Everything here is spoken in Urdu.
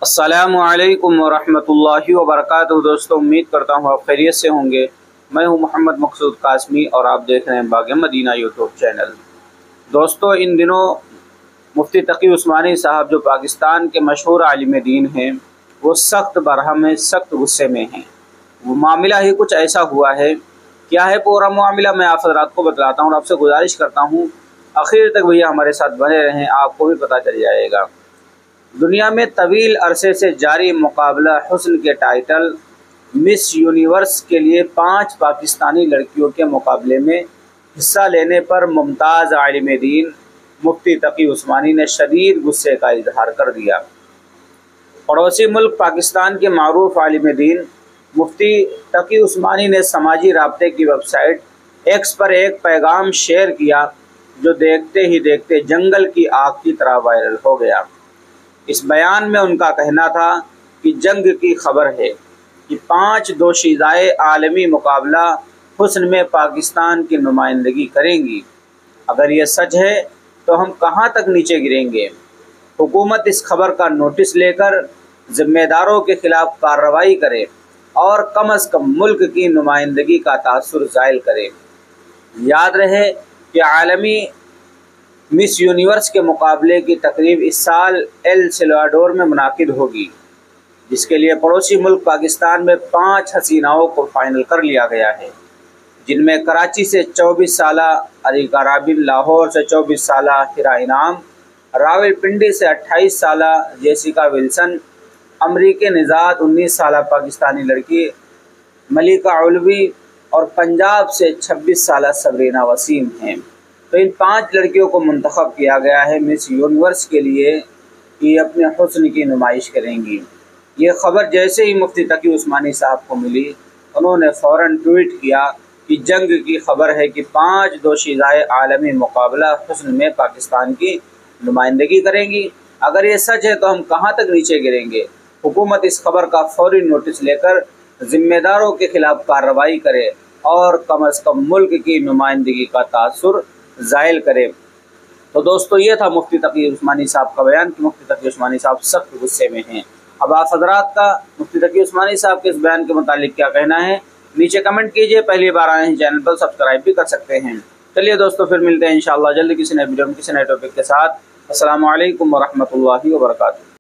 السلام علیکم ورحمۃ اللہ وبرکاتہ۔ دوستوں، امید کرتا ہوں آپ خیریت سے ہوں گے۔ میں ہوں محمد مقصود قاسمی اور آپ دیکھ رہے ہیں باغ مدینہ یوٹیوب چینل۔ دوستوں، ان دنوں مفتی تقی عثمانی صاحب جو پاکستان کے مشہور عالم دین ہیں، وہ سخت برہم ہیں، سخت غصے میں ہیں۔ وہ معاملہ ہی کچھ ایسا ہوا ہے۔ کیا ہے پورا معاملہ، میں آپ حضرات کو بتلاتا ہوں اور آپ سے گزارش کرتا ہوں آخر تک بھیا ہمارے ساتھ بنے رہیں، آپ کو بھی پتہ چل جائے گا۔ دنیا میں طویل عرصے سے جاری مقابلہ حسن کے ٹائٹل مس یونیورس کے لیے 5 پاکستانی لڑکیوں کے مقابلے میں حصہ لینے پر ممتاز عالم دین مفتی تقی عثمانی نے شدید غصے کا اظہار کر دیا۔ پڑوسی ملک پاکستان کے معروف عالم دین مفتی تقی عثمانی نے سماجی رابطے کی ویب سائٹ ایکس پر ایک پیغام شیئر کیا جو دیکھتے ہی دیکھتے جنگل کی آگ کی طرح وائرل ہو گیا۔ اس بیان میں ان کا کہنا تھا کہ جنگ کی خبر ہے کہ 5 دوشیزائے عالمی مقابلہ حسن میں پاکستان کی نمائندگی کریں گی۔ اگر یہ سچ ہے تو ہم کہاں تک نیچے گریں گے؟ حکومت اس خبر کا نوٹس لے کر ذمہ داروں کے خلاف کارروائی کرے اور کم از کم ملک کی نمائندگی کا تاثر زائل کرے۔ یاد رہے کہ عالمی مس یونیورس کے مقابلے کی تقریب اس سال ایل سلواڈور میں منعقد ہوگی، جس کے لیے پڑوسی ملک پاکستان میں 5 حسیناؤں کو فائنل کر لیا گیا ہے، جن میں کراچی سے 24 سالہ اریکہ رابن، لاہور سے 24 سالہ ہیرا انعام، راولپنڈی سے 28 سالہ جیسیکا ولسن، امریکی نژاد 19 سالہ پاکستانی لڑکی ملیکہ علوی اور پنجاب سے 26 سالہ سبرینا وسیم ہیں۔ تو ان 5 لڑکیوں کو منتخب کیا گیا ہے مس یونیورس کے لیے کہ یہ اپنے حسن کی نمائش کریں گی۔ یہ خبر جیسے ہی مفتی تقی عثمانی صاحب کو ملی، انہوں نے فوراً ٹویٹ کیا کہ جنگ کی خبر ہے کہ 5 دوشیزائے عالمی مقابلہ حسن میں پاکستان کی نمائندگی کریں گی۔ اگر یہ سچ ہے تو ہم کہاں تک نیچے گریں گے؟ حکومت اس خبر کا فوری نوٹس لے کر ذمہ داروں کے خلاف کارروائی کرے اور کم از کم ملک کی نمائندگی کا تاثر زائل کرے۔ تو دوستو، یہ تھا مفتی تقی عثمانی صاحب کا بیان کہ مفتی تقی عثمانی صاحب سخت غصے میں ہیں۔ اب آپ حضرات کا مفتی تقی عثمانی صاحب کے اس بیان کے متعلق کیا کہنا ہے؟ نیچے کمنٹ کیجئے۔ پہلی بار آئے ہیں چینل پر سبسکرائب بھی کر سکتے ہیں۔ چلیے دوستو، پھر ملتے ہیں انشاءاللہ جلدی کسی نئے ویڈیو میں کسی نئے ٹاپک کے ساتھ۔ السلام علیکم ورحمۃ اللہ وبرکاتہ۔